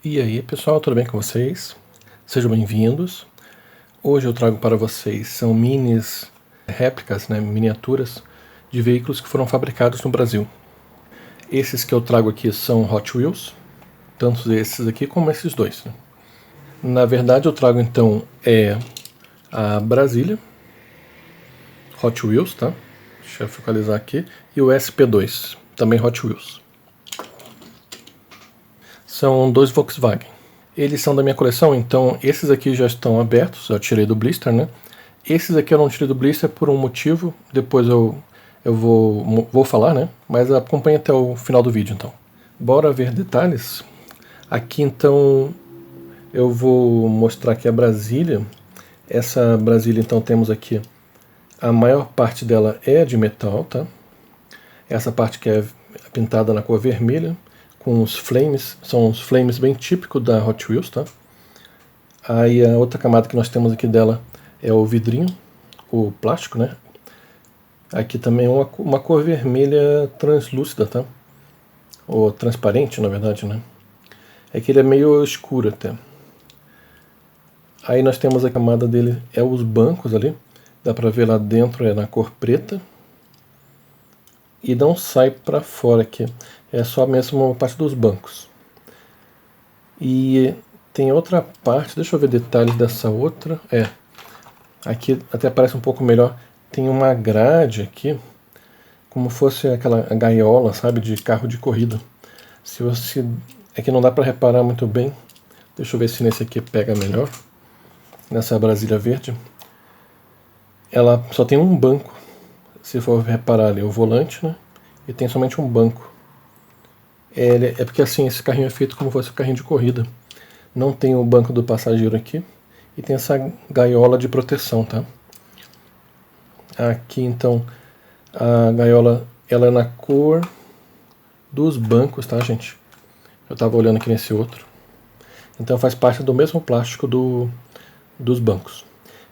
E aí pessoal, tudo bem com vocês? Sejam bem-vindos. Hoje eu trago para vocês, são réplicas, miniaturas de veículos que foram fabricados no Brasil. Esses que eu trago aqui são Hot Wheels, tanto esses aqui como esses dois. Na verdade eu trago então a Brasília, Hot Wheels, tá? Deixa eu focalizar aqui, e o SP2, também Hot Wheels. São dois Volkswagen. Eles são da minha coleção, então esses aqui já estão abertos, eu tirei do blister, né? Esses aqui eu não tirei do blister por um motivo, depois eu vou falar, né? Mas acompanhe até o final do vídeo, então. Bora ver detalhes? Aqui, então, eu vou mostrar aqui a Brasília. Essa Brasília, então, temos aqui, a maior parte dela é de metal, tá? Essa parte que é pintada na cor vermelha, com os flames, são os flames bem típicos da Hot Wheels, tá? Aí a outra camada que nós temos aqui dela é o vidrinho, o plástico, né? Aqui também é uma cor vermelha translúcida, tá? Ou transparente, na verdade, né? É que ele é meio escuro até. Aí nós temos a camada dele, é os bancos ali. Dá pra ver lá dentro, é na cor preta. E não sai pra fora aqui. É só mesmo a parte dos bancos. E tem outra parte, deixa eu ver detalhes dessa outra. Aqui até parece um pouco melhor. Tem uma grade aqui, como fosse aquela gaiola, sabe, de carro de corrida. Se você... É que não dá para reparar muito bem. Deixa eu ver se nesse aqui pega melhor. Nessa Brasília verde. Ela só tem um banco. Se for reparar ali, o volante, né? E tem somente um banco. É porque assim, esse carrinho é feito como se fosse um carrinho de corrida. Não tem o banco do passageiro aqui. E tem essa gaiola de proteção, tá? Aqui, então, a gaiola, ela é na cor dos bancos, tá, gente? Eu estava olhando aqui nesse outro. Então faz parte do mesmo plástico dos bancos.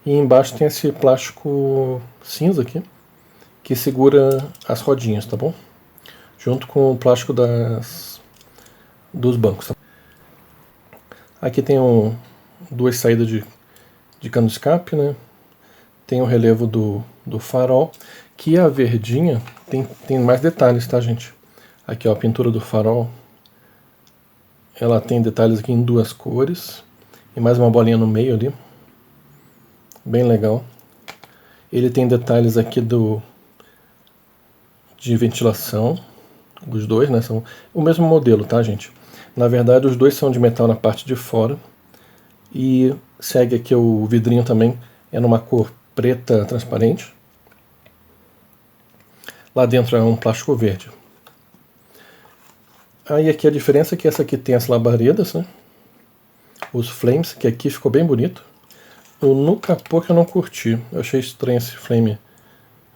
E embaixo tem esse plástico cinza aqui, que segura as rodinhas, tá bom? Junto com o plástico dos bancos. Tá? Aqui tem duas saídas de cano de escape, né? Tem o relevo do farol, que a verdinha tem mais detalhes, tá, gente? Aqui, ó, a pintura do farol. Ela tem detalhes aqui em duas cores. E mais uma bolinha no meio ali. Bem legal. Ele tem detalhes aqui de ventilação. Os dois, né? São o mesmo modelo, tá, gente? Na verdade, os dois são de metal na parte de fora. E segue aqui o vidrinho também. É numa cor preta transparente. Lá dentro é um plástico verde. Aí aqui a diferença é que essa aqui tem as labaredas, né? Os flames, que aqui ficou bem bonito. No capô que eu não curti. Eu achei estranho esse flame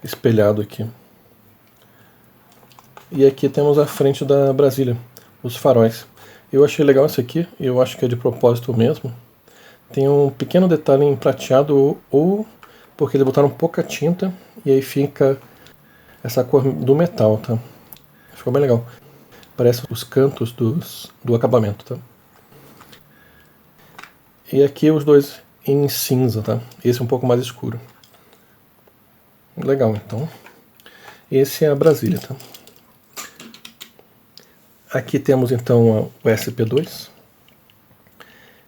espelhado aqui. E aqui temos a frente da Brasília, os faróis. Eu achei legal esse aqui, eu acho que é de propósito mesmo. Tem um pequeno detalhe em prateado, ou porque eles botaram pouca tinta, e aí fica essa cor do metal, tá? Ficou bem legal. Parece os cantos do acabamento, tá? E aqui os dois em cinza, tá? Esse é um pouco mais escuro. Legal, então. Esse é a Brasília, tá? Aqui temos então o SP2.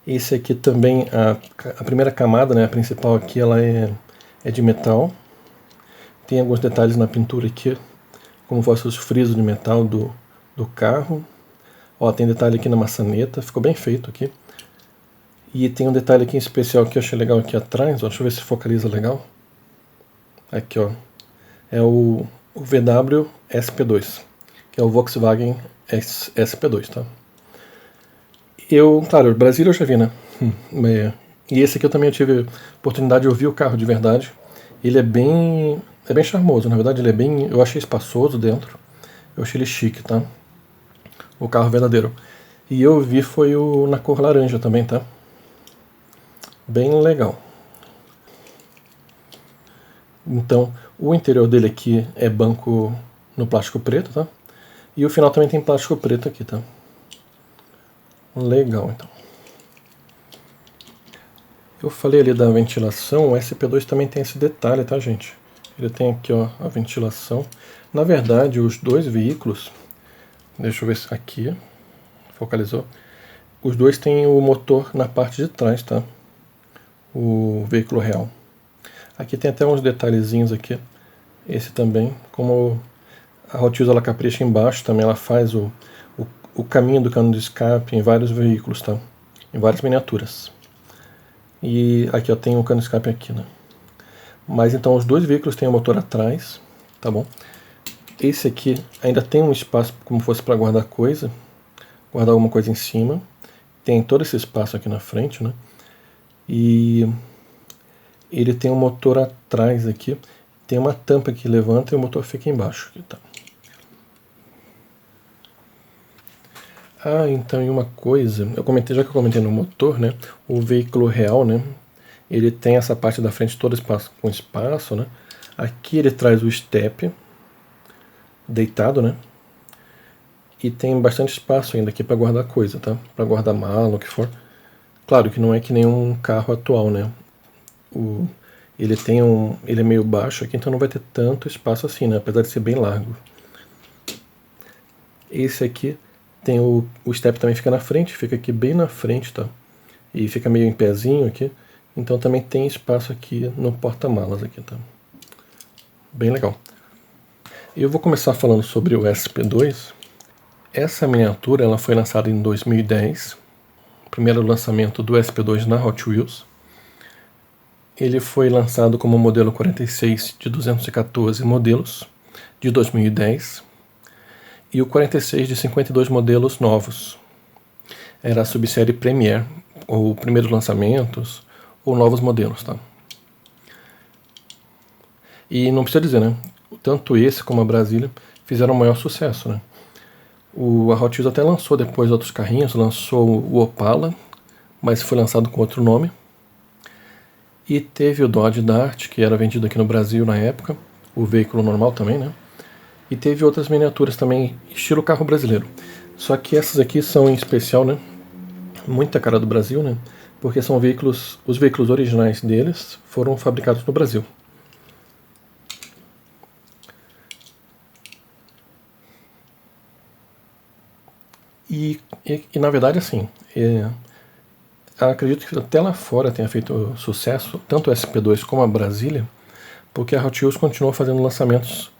Esse aqui também, a primeira camada, né, a principal aqui, ela é de metal. Tem alguns detalhes na pintura aqui, como fossem os frisos de metal do carro. Ó, tem detalhe aqui na maçaneta, ficou bem feito aqui. E tem um detalhe aqui em especial que eu achei legal aqui atrás, ó, deixa eu ver se focaliza legal. Aqui, ó, é o VW SP2, que é o Volkswagen SP2, tá? Claro, Brasília eu já vi, né? E esse aqui eu também tive oportunidade de ouvir o carro de verdade. Ele é bem charmoso, na verdade eu achei espaçoso dentro. Eu achei ele chique, tá? O carro verdadeiro. E eu vi foi na cor laranja também, tá? Bem legal. Então, o interior dele aqui é banco no plástico preto, tá? E o final também tem plástico preto aqui, tá? Legal, então. Eu falei ali da ventilação, o SP2 também tem esse detalhe, tá, gente? Ele tem aqui, ó, a ventilação. Na verdade, os dois veículos, deixa eu ver se aqui, focalizou. Os dois têm o motor na parte de trás, tá? O veículo real. Aqui tem até uns detalhezinhos aqui. Esse também, como a Hot Wheels ela capricha embaixo, também ela faz o caminho do cano de escape em vários veículos, tá? Em várias miniaturas. E aqui, ó, tem o cano de escape aqui, né? Mas então os dois veículos têm o motor atrás, tá bom? Esse aqui ainda tem um espaço como fosse para guardar coisa, guardar alguma coisa em cima. Tem todo esse espaço aqui na frente, né? E ele tem um motor atrás aqui, tem uma tampa que levanta e o motor fica embaixo, aqui, tá? Ah, então, e uma coisa, já que eu comentei no motor, né, o veículo real, né, ele tem essa parte da frente toda com espaço, né, aqui ele traz o step deitado, né, e tem bastante espaço ainda aqui para guardar coisa, tá, para guardar mala, o que for. Claro que não é que nem um carro atual, né, ele é meio baixo aqui, então não vai ter tanto espaço assim, né, apesar de ser bem largo. Esse aqui tem o step também fica na frente, fica aqui bem na frente, tá? E fica meio em pezinho aqui. Então também tem espaço aqui no porta-malas aqui, tá? Bem legal. Eu vou começar falando sobre o SP2. Essa miniatura ela foi lançada em 2010. Primeiro lançamento do SP2 na Hot Wheels. Ele foi lançado como modelo 46 de 214 modelos de 2010. E o 46 de 52 modelos novos. Era a subsérie Premier, ou primeiros lançamentos, ou novos modelos, tá? E não precisa dizer, né? Tanto esse como a Brasília fizeram o maior sucesso, né? A Hot Wheels até lançou depois outros carrinhos, lançou o Opala, mas foi lançado com outro nome. E teve o Dodge Dart, que era vendido aqui no Brasil na época, o veículo normal também, né? E teve outras miniaturas também, estilo carro brasileiro. Só que essas aqui são em especial, né? Muita cara do Brasil, né? Porque são os veículos originais deles foram fabricados no Brasil. E na verdade, assim, acredito que até lá fora tenha feito sucesso, tanto o SP2 como a Brasília, porque a Hot Wheels continuou fazendo lançamentos.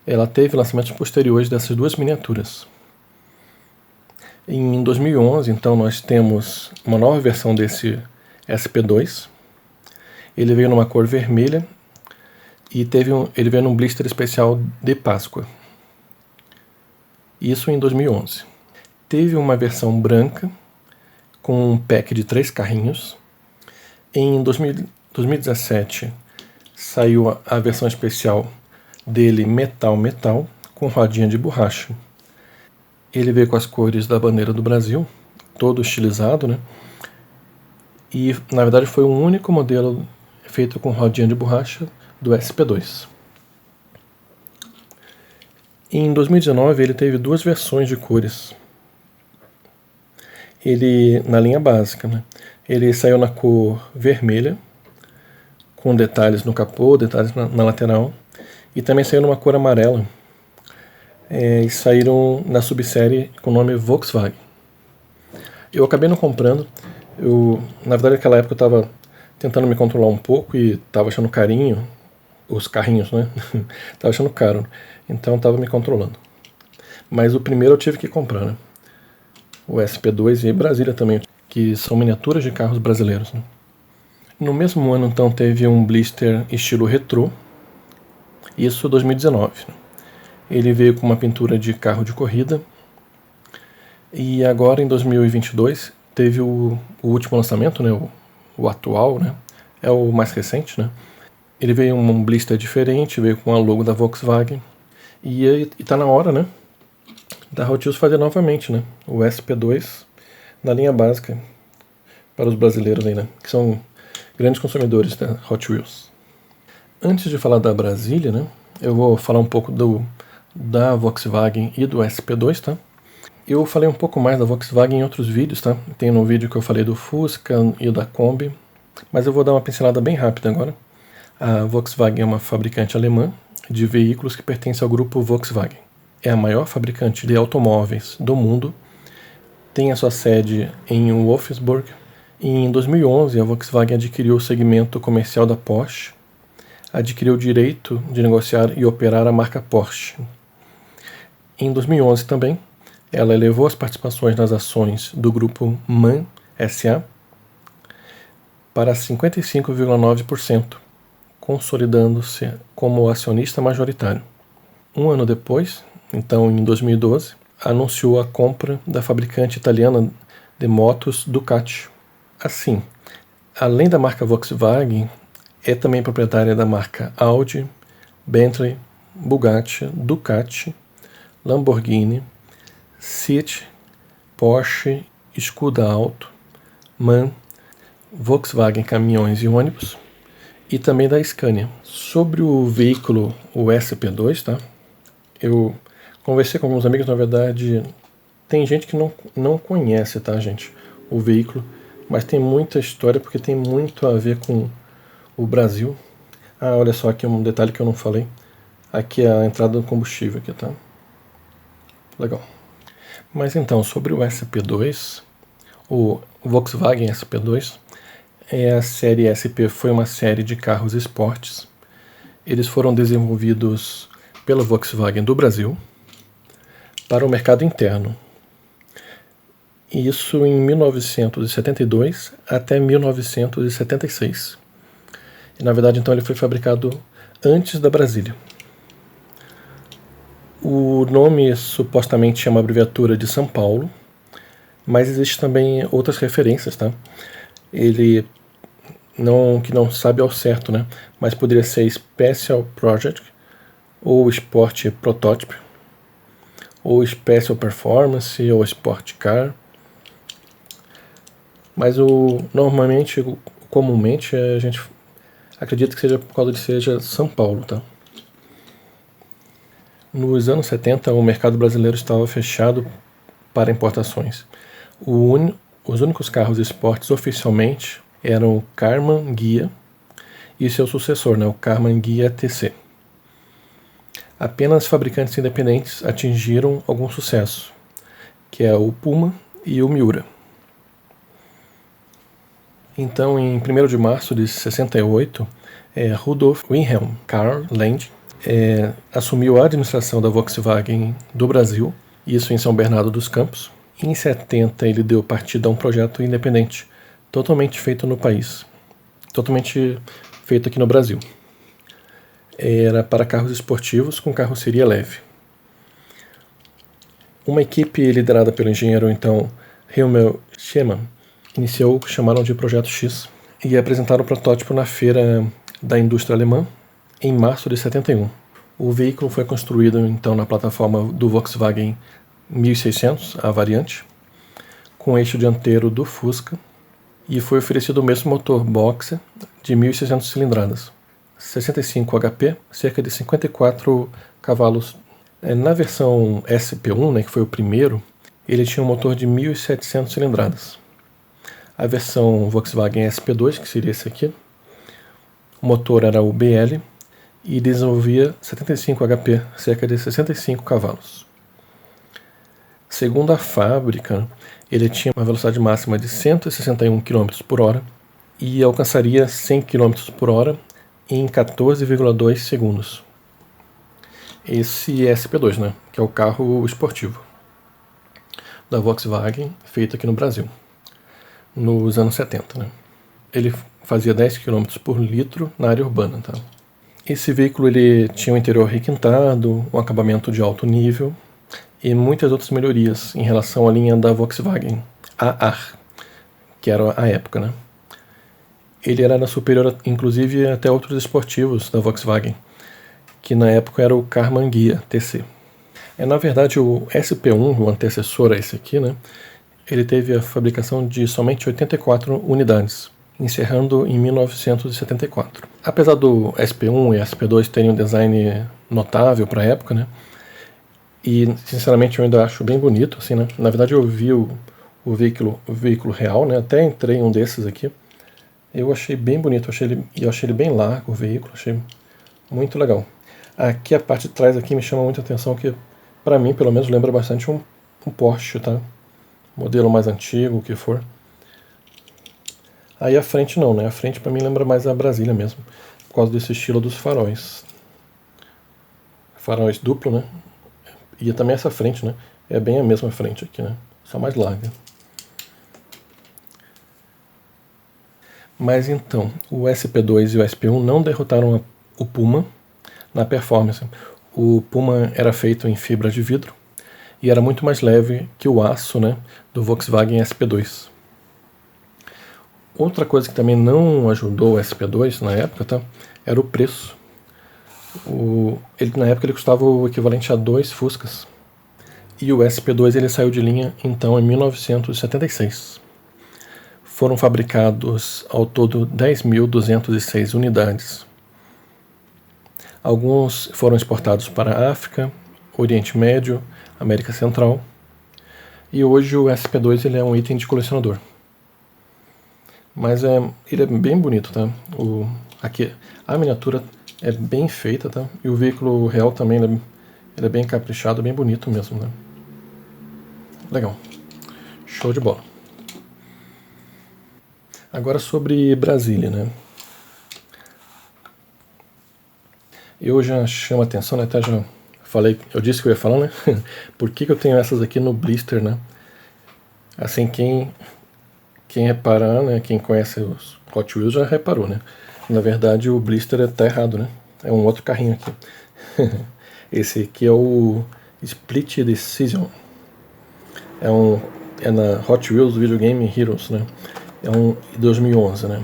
Ela teve lançamentos posteriores dessas duas miniaturas. Em 2011, então, nós temos uma nova versão desse SP2. Ele veio numa cor vermelha e ele veio num blister especial de Páscoa. Isso em 2011. Teve uma versão branca com um pack de 3 carrinhos. Em 2017 saiu a versão especial dele metal, com rodinha de borracha. Ele veio com as cores da bandeira do Brasil, todo estilizado, né? E na verdade foi o único modelo feito com rodinha de borracha do SP2. Em 2019 ele teve 2 versões de cores. Ele na linha básica, né? Ele saiu na cor vermelha, com detalhes no capô, detalhes na lateral. E também saiu numa cor amarela. E saíram na subsérie com o nome Volkswagen. Eu acabei não comprando. Na verdade, naquela época eu estava tentando me controlar um pouco e estava achando carinho. Os carrinhos, né? Estava achando caro. Então estava me controlando. Mas o primeiro eu tive que comprar, né? O SP2 e Brasília também, que são miniaturas de carros brasileiros, né? No mesmo ano, então, teve um blister estilo retrô. Isso 2019. Ele veio com uma pintura de carro de corrida. E agora, em 2022, teve o último lançamento, né? O atual, né? É o mais recente, né? Ele veio um blister diferente, veio com a logo da Volkswagen. E tá na hora, né? Da Hot Wheels fazer novamente, né? O SP2 na linha básica para os brasileiros aí, né? Que são grandes consumidores da Hot Wheels. Antes de falar da Brasília, né? Eu vou falar um pouco da Volkswagen e do SP2, tá? Eu falei um pouco mais da Volkswagen em outros vídeos, tá? Tem no vídeo que eu falei do Fusca e da Kombi, mas eu vou dar uma pincelada bem rápida agora. A Volkswagen é uma fabricante alemã de veículos que pertence ao grupo Volkswagen. É a maior fabricante de automóveis do mundo, tem a sua sede em Wolfsburg, e em 2011 a Volkswagen adquiriu o segmento comercial da Porsche, adquiriu o direito de negociar e operar a marca Porsche. Em 2011 também, ela elevou as participações nas ações do grupo MAN SA para 55,9%, consolidando-se como acionista majoritário. Um ano depois, então em 2012, anunciou a compra da fabricante italiana de motos Ducati. Assim, além da marca Volkswagen, é também proprietária da marca Audi, Bentley, Bugatti, Ducati, Lamborghini, Seat, Porsche, Skoda Auto, MAN, Volkswagen Caminhões e Ônibus e também da Scania. Sobre o veículo, o SP2, tá? Eu conversei com alguns amigos, na verdade, tem gente que não conhece, tá, gente, o veículo, mas tem muita história porque tem muito a ver com o Brasil. Ah, olha só aqui um detalhe que eu não falei. Aqui é a entrada do combustível aqui, tá? Legal. Mas então, sobre o SP2, o Volkswagen SP2, a série SP foi uma série de carros esportes. Eles foram desenvolvidos pela Volkswagen do Brasil para o mercado interno. Isso em 1972 até 1976. E, na verdade, então, ele foi fabricado antes da Brasília. O nome supostamente é uma abreviatura de São Paulo, mas existe também outras referências, tá? Ele que não sabe ao certo, né? Mas poderia ser Special Project, ou Sport Prototype, ou Special Performance, ou Sport Car. Mas comumente, a gente acredita que seja por causa de seja São Paulo, tá? Nos anos 70, o mercado brasileiro estava fechado para importações. Os únicos carros esportes oficialmente eram o Karmann Ghia e seu sucessor, né, o Karmann Ghia TC. Apenas fabricantes independentes atingiram algum sucesso, que é o Puma e o Miura. Então, em 1º de março de 68, Rudolf Wilhelm Karl Land assumiu a administração da Volkswagen do Brasil, isso em São Bernardo dos Campos. Em 70, ele deu partida a um projeto independente, totalmente feito no país, totalmente feito aqui no Brasil. Era para carros esportivos com carroceria leve. Uma equipe liderada pelo engenheiro, então, Helmut Schemann, iniciou o que chamaram de Projeto X e apresentaram o protótipo na Feira da Indústria Alemã em março de 71. O veículo foi construído, então, na plataforma do Volkswagen 1600, a variante, com eixo dianteiro do Fusca, e foi oferecido o mesmo motor Boxer de 1.600 cilindradas, 65 HP, cerca de 54 cavalos. Na versão SP1, né, que foi o primeiro, ele tinha um motor de 1.700 cilindradas. A versão Volkswagen SP2, que seria esse aqui, o motor era o BL e desenvolvia 75 HP, cerca de 65 cavalos. Segundo a fábrica, ele tinha uma velocidade máxima de 161 km por hora e alcançaria 100 km por hora em 14,2 segundos. Esse é SP2, né, que é o carro esportivo da Volkswagen, feito aqui no Brasil, nos anos 70. Né. Ele fazia 10 km por litro na área urbana. Tá? Esse veículo ele tinha um interior requintado, um acabamento de alto nível, e muitas outras melhorias em relação à linha da Volkswagen AR, que era a época, né? Ele era superior, inclusive, até outros esportivos da Volkswagen, que na época era o Karmann Ghia TC. Na verdade, o SP1, o antecessor a esse aqui, né? Ele teve a fabricação de somente 84 unidades, encerrando em 1974. Apesar do SP1 e SP2 terem um design notável para a época, né? E, sinceramente, eu ainda acho bem bonito, assim, né? Na verdade, eu vi o veículo real, né? Até entrei em um desses aqui. Eu achei bem bonito, eu achei ele bem largo, o veículo, achei muito legal. Aqui a parte de trás aqui me chama muita atenção, que para mim, pelo menos, lembra bastante um Porsche, tá? Modelo mais antigo, o que for. Aí a frente não, né? A frente para mim lembra mais a Brasília mesmo, por causa desse estilo dos faróis. Faróis duplo, né? E também essa frente, né? É bem a mesma frente aqui, né? Só mais larga. Mas então, o SP2 e o SP1 não derrotaram o Puma na performance. O Puma era feito em fibra de vidro e era muito mais leve que o aço, né, do Volkswagen SP2. Outra coisa que também não ajudou o SP2 na época, tá, era o preço. Na época ele custava o equivalente a 2 Fuscas. E o SP2 ele saiu de linha então em 1976. Foram fabricados ao todo 10.206 unidades. Alguns foram exportados para a África, Oriente Médio, América Central. E hoje o SP2 ele é um item de colecionador. Mas ele é bem bonito, tá? Aqui, a miniatura é bem feita, tá? E o veículo real também ele é bem caprichado, bem bonito mesmo, né? Legal. Show de bola. Agora sobre Brasília, né? Eu já chamo a atenção, né? Até já falei, eu disse que eu ia falar, né? Por que eu tenho essas aqui no blister, né? Assim, quem reparar, né? Quem conhece os Hot Wheels já reparou, né? Na verdade, o blister tá errado, né? É um outro carrinho aqui. Esse aqui é o Split Decision. É na Hot Wheels Video Game Heroes, né? É um 2011, né?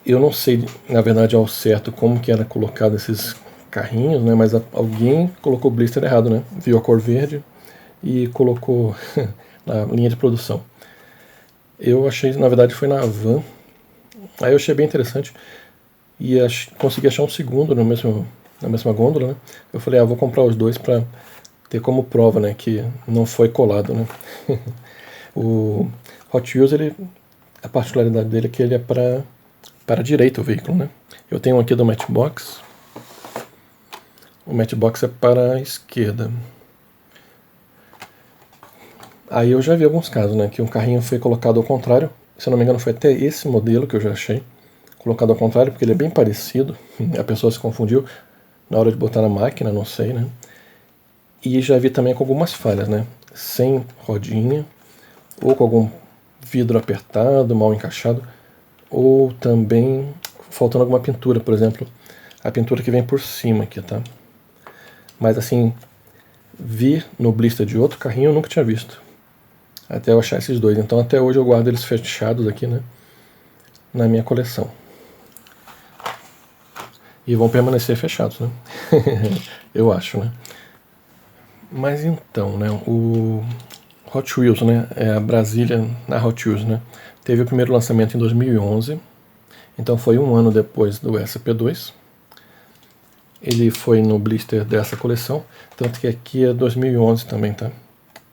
Eu não sei, na verdade, ao certo como que era colocado esses carrinhos, né? Mas alguém colocou o blister errado, né? Viu a cor verde e colocou na linha de produção. Eu achei, na verdade, foi na Van. Aí eu achei bem interessante e consegui achar um segundo na mesma gôndola, né? Eu falei, vou comprar os dois para ter como prova, né, que não foi colado, né? O Hot Wheels, a particularidade dele é que ele é para a direita o veículo, né? Eu tenho um aqui do Matchbox. O Matchbox é para a esquerda. Aí eu já vi alguns casos, né, que um carrinho foi colocado ao contrário. Se eu não me engano, foi até esse modelo que eu já achei colocado ao contrário, porque ele é bem parecido. A pessoa se confundiu na hora de botar na máquina, não sei, né? E já vi também com algumas falhas, né? Sem rodinha, ou com algum vidro apertado, mal encaixado, ou também faltando alguma pintura, por exemplo, a pintura que vem por cima aqui, tá? Mas assim, vi no blister de outro carrinho eu nunca tinha visto, até eu achar esses dois. Então até hoje eu guardo eles fechados aqui, né, na minha coleção. E vão permanecer fechados, né? Eu acho, né? Mas então, né, o Hot Wheels, né, a Brasília na Hot Wheels, né, teve o primeiro lançamento em 2011, então foi um ano depois do SP2. Ele foi no blister dessa coleção, tanto que aqui é 2011 também, tá?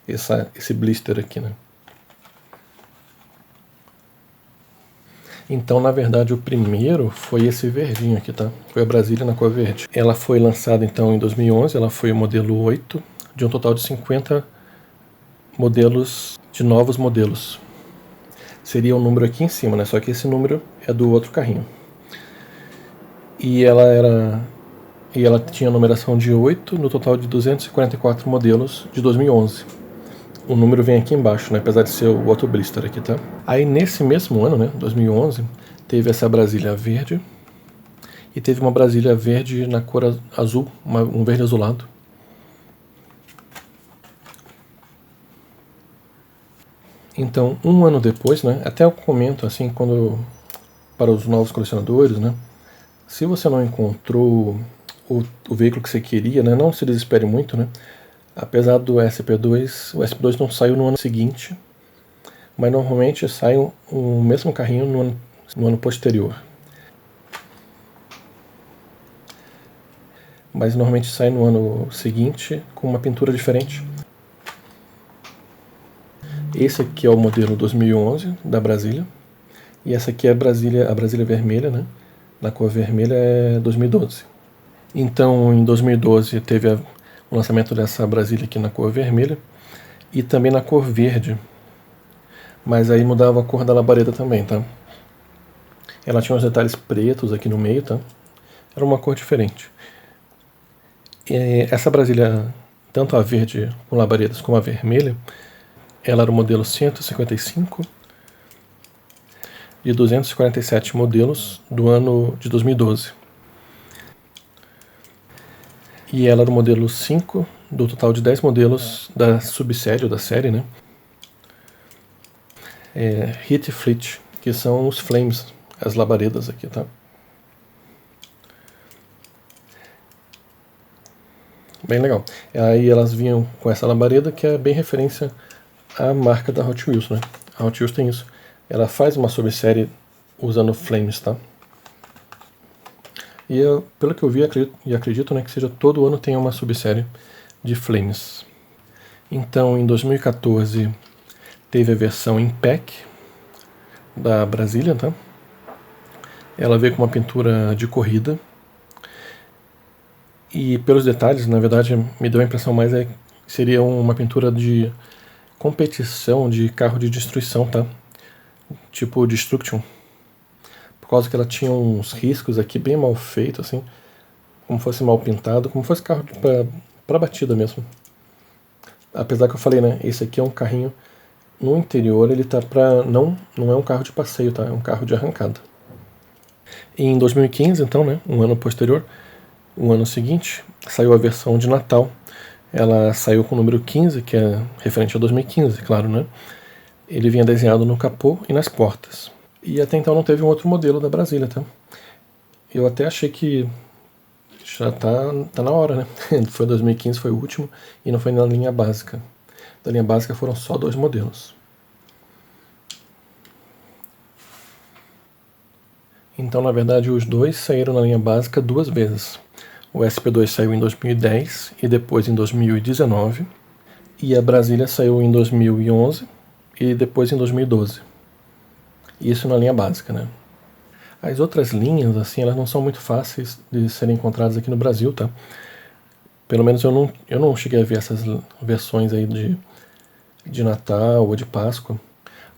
Esse blister aqui, né? Então, na verdade, o primeiro foi esse verdinho aqui, tá? Foi a Brasília na cor verde. Ela foi lançada, então, em 2011, ela foi o modelo 8, de um total de 50 modelos, de novos modelos. Seria o número aqui em cima, né? Só que esse número é do outro carrinho. E ela tinha numeração de 8, no total de 244 modelos de 2011. O número vem aqui embaixo, né, apesar de ser o outro blister aqui, tá? Aí nesse mesmo ano, né, 2011, teve essa Brasília verde e teve uma Brasília verde na cor azul, um verde azulado. Então, um ano depois, né, até eu comento assim, para os novos colecionadores, né, se você não encontrou o veículo que você queria, né, não se desespere muito, né, apesar do SP2, o SP2 não saiu no ano seguinte, mas normalmente sai o mesmo carrinho no ano posterior. mas normalmente sai no ano seguinte com uma pintura diferente. Esse aqui é o modelo 2011 da Brasília, e essa aqui é a Brasília vermelha, né? Na cor vermelha é 2012. Então, em 2012 teve o lançamento dessa Brasília aqui na cor vermelha e também na cor verde, mas aí mudava a cor da labareda também, tá? Ela tinha uns detalhes pretos aqui no meio, tá? Era uma cor diferente. E essa Brasília, tanto a verde com labaredas como a vermelha, ela era o modelo 155 de 247 modelos do ano de 2012. E ela era o modelo 5 do total de 10 modelos da subsérie ou da série, né? Heat Fleet, que são os flames, as labaredas aqui, tá? Bem legal. Aí elas vinham com essa labareda que é bem referência à marca da Hot Wheels, né? A Hot Wheels tem isso. Ela faz uma subsérie usando flames, tá? E eu, pelo que eu vi e acredito, né, que seja todo ano tem uma subsérie de flames. Então, em 2014 teve a versão em pack da Brasília, tá? Ela veio com uma pintura de corrida. E pelos detalhes, na verdade, me deu a impressão mais que seria uma pintura de competição de carro de destruição, tá? Tipo Destruction. Por causa que ela tinha uns riscos aqui bem mal feitos, assim. Como fosse mal pintado, como fosse carro pra batida mesmo. Apesar que eu falei, né? Esse aqui é um carrinho. No interior ele tá pra... Não é um carro de passeio, tá? É um carro de arrancada. E em 2015, então, né? Um ano posterior, o ano seguinte, saiu a versão de Natal. Ela saiu com o número 15, que é referente a 2015, claro, né? Ele vinha desenhado no capô e nas portas. E até então não teve um outro modelo da Brasília, tá? Eu até achei que já tá na hora, né? Foi 2015, foi o último, e não foi na linha básica. Da linha básica foram só 2 modelos. Então, na verdade, os 2 saíram na linha básica 2 vezes. O SP2 saiu em 2010 e depois em 2019. E a Brasília saiu em 2011 e depois em 2012. Isso na linha básica, né? As outras linhas, assim, elas não são muito fáceis de serem encontradas aqui no Brasil, tá? Pelo menos eu não cheguei a ver essas versões aí de Natal ou de Páscoa.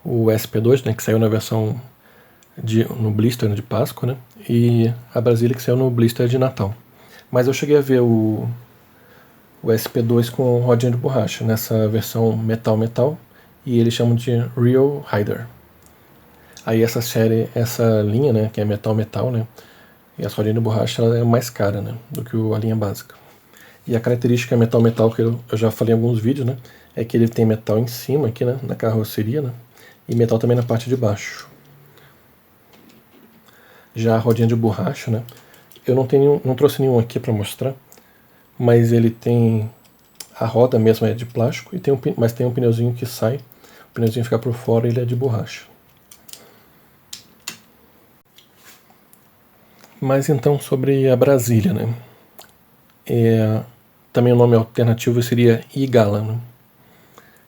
O SP2, né, que saiu na versão no blister de Páscoa, né? E a Brasília que saiu no blister de Natal. Mas eu cheguei a ver o SP2 com rodinha de borracha, nessa versão metal, e eles chamam de Real Rider. Aí essa linha, né, que é metal, né, e as rodinhas de borracha, ela é mais cara, né, do que a linha básica. E a característica metal, que eu já falei em alguns vídeos, né, é que ele tem metal em cima aqui, né, na carroceria, né, e metal também na parte de baixo. Já a rodinha de borracha, né, eu não trouxe nenhum aqui para mostrar, mas ele tem a roda mesmo é de plástico, mas tem um pneuzinho que sai, o pneuzinho fica por fora e ele é de borracha. Mas então sobre a Brasília, né? Também o nome alternativo seria Igala, né?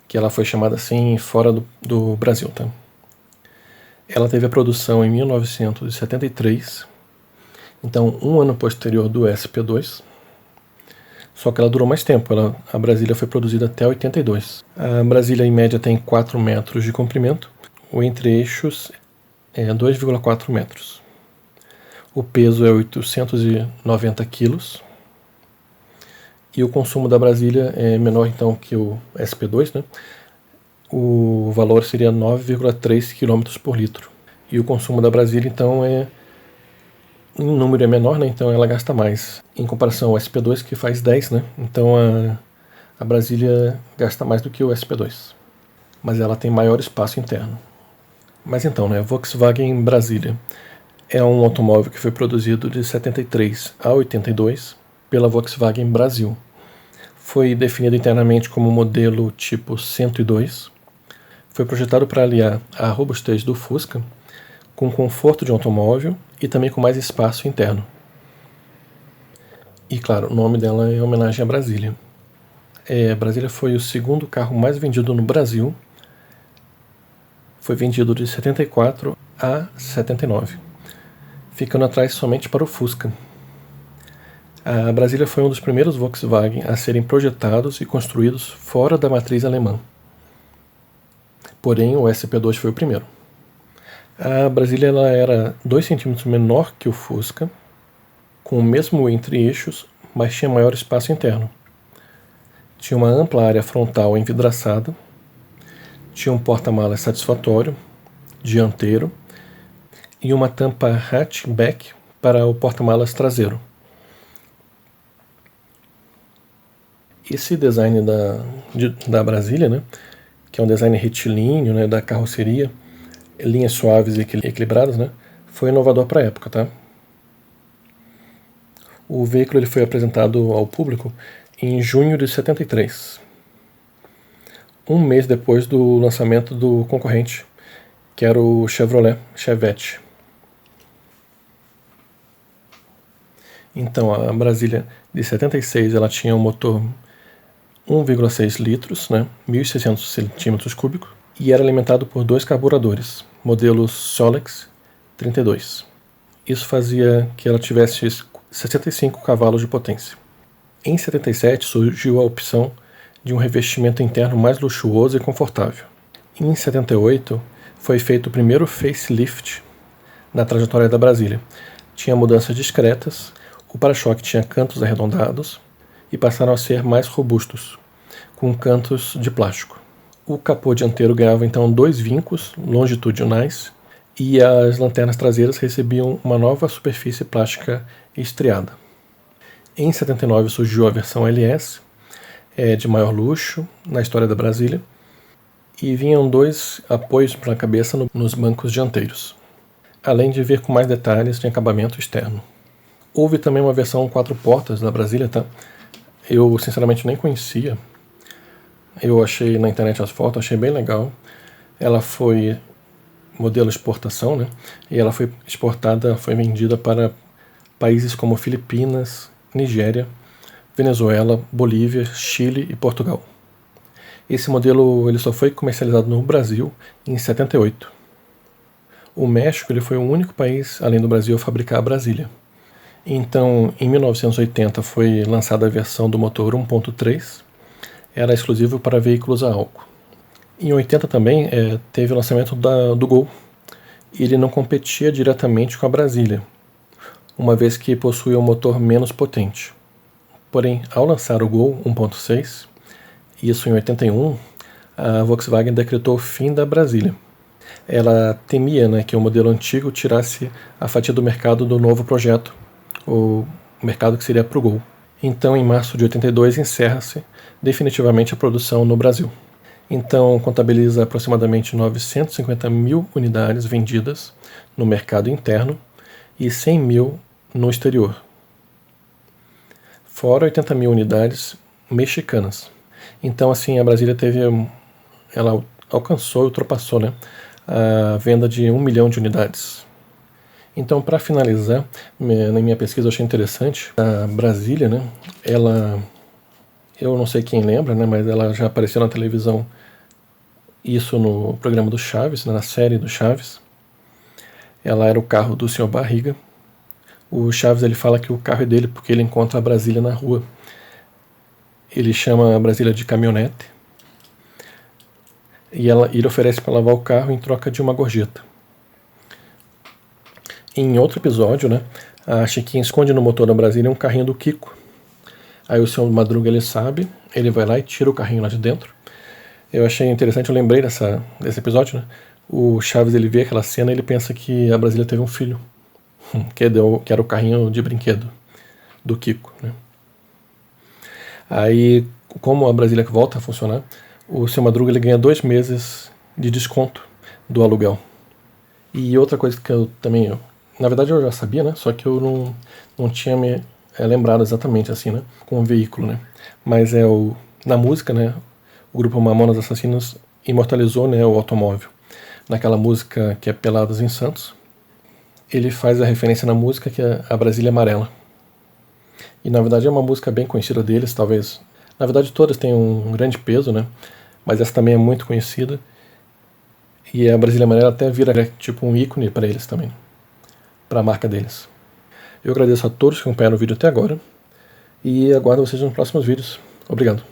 Que ela foi chamada assim fora do Brasil, tá? Ela teve a produção em 1973, então um ano posterior do SP2, só que ela durou mais tempo, a Brasília foi produzida até 82. A Brasília em média tem 4 metros de comprimento, o entre-eixos é 2,4 metros. O peso é 890 quilos. E o consumo da Brasília é menor então que o SP2, né? O valor seria 9,3 km por litro. E o consumo da Brasília então em número é menor, né? Então ela gasta mais. Em comparação ao SP2 que faz 10, né? Então a Brasília gasta mais do que o SP2. Mas ela tem maior espaço interno. Mas então, né? Volkswagen Brasília é um automóvel que foi produzido de 73 a 82 pela Volkswagen Brasil. Foi definido internamente como modelo tipo 102. Foi projetado para aliar a robustez do Fusca com conforto de automóvel e também com mais espaço interno. E claro, o nome dela é em homenagem à Brasília. Brasília foi o segundo carro mais vendido no Brasil. Foi vendido de 74 a 79, ficando atrás somente para o Fusca. A Brasília foi um dos primeiros Volkswagen a serem projetados e construídos fora da matriz alemã. Porém, o SP2 foi o primeiro. A Brasília ela era 2 centímetros menor que o Fusca, com o mesmo entre-eixos, mas tinha maior espaço interno. Tinha uma ampla área frontal envidraçada, tinha um porta-malas satisfatório, dianteiro, e uma tampa hatchback para o porta-malas traseiro. Esse design da Brasília, né, que é um design retilíneo, né, da carroceria, linhas suaves e equilibradas, né, foi inovador para a época, tá? O veículo ele foi apresentado ao público em junho de 73, um mês depois do lançamento do concorrente, que era o Chevette. Então, a Brasília de 76 ela tinha um motor 1,6 litros, né, 1.600 centímetros cúbicos, e era alimentado por 2 carburadores, modelos Solex 32. Isso fazia que ela tivesse 65 cavalos de potência. Em 77 surgiu a opção de um revestimento interno mais luxuoso e confortável. Em 78 foi feito o primeiro facelift na trajetória da Brasília. Tinha mudanças discretas, o para-choque tinha cantos arredondados e passaram a ser mais robustos, com cantos de plástico. O capô dianteiro ganhava então 2 vincos longitudinais e as lanternas traseiras recebiam uma nova superfície plástica estriada. Em 79 surgiu a versão LS, de maior luxo na história da Brasília, e vinham 2 apoios para a cabeça nos bancos dianteiros, além de vir com mais detalhes de acabamento externo. Houve também uma versão 4 portas da Brasília, tá? Eu sinceramente nem conhecia. Eu achei na internet as fotos, achei bem legal. Ela foi modelo exportação, né? E ela foi exportada, foi vendida para países como Filipinas, Nigéria, Venezuela, Bolívia, Chile e Portugal. Esse modelo ele só foi comercializado no Brasil em 78. O México ele foi o único país, além do Brasil, a fabricar a Brasília. Então, em 1980 foi lançada a versão do motor 1.3, era exclusivo para veículos a álcool. Em 80 também teve o lançamento do Gol. Ele não competia diretamente com a Brasília, uma vez que possuía um motor menos potente. Porém, ao lançar o Gol 1.6, isso em 81, a Volkswagen decretou o fim da Brasília. Ela temia, né, que o modelo antigo tirasse a fatia do mercado do novo projeto, o mercado que seria para o Gol. Então, em março de 82, encerra-se definitivamente a produção no Brasil. Então, contabiliza aproximadamente 950 mil unidades vendidas no mercado interno e 100 mil no exterior, fora 80 mil unidades mexicanas. Então, assim, a Brasília ela alcançou e ultrapassou, né, a venda de 1 milhão de unidades. Então, para finalizar, na minha pesquisa eu achei interessante, a Brasília, né, eu não sei quem lembra, né, mas ela já apareceu na televisão, isso no programa do Chaves, né, na série do Chaves. Ela era o carro do Sr. Barriga. O Chaves ele fala que o carro é dele porque ele encontra a Brasília na rua. Ele chama a Brasília de caminhonete e ele oferece para lavar o carro em troca de uma gorjeta. Em outro episódio, né, a Chiquinha esconde no motor da Brasília um carrinho do Kiko. Aí o Sr. Madruga ele sabe, ele vai lá e tira o carrinho lá de dentro. Eu achei interessante, eu lembrei desse episódio, né? O Chaves ele vê aquela cena e ele pensa que a Brasília teve um filho, que era o carrinho de brinquedo do Kiko, né? Aí, como a Brasília volta a funcionar, o Sr. Madruga ele ganha 2 meses de desconto do aluguel. E outra coisa que eu também, na verdade eu já sabia, né? Só que eu não tinha me lembrado exatamente assim, né? Com o veículo, né? Mas na música, né? O grupo Mamonas Assassinas imortalizou, né, o automóvel. Naquela música que é Pelados em Santos, ele faz a referência na música que é a Brasília Amarela. E na verdade é uma música bem conhecida deles, talvez. Na verdade todas têm um grande peso, né? Mas essa também é muito conhecida. E a Brasília Amarela até vira tipo um ícone para eles também, para a marca deles. Eu agradeço a todos que acompanharam o vídeo até agora e aguardo vocês nos próximos vídeos. Obrigado.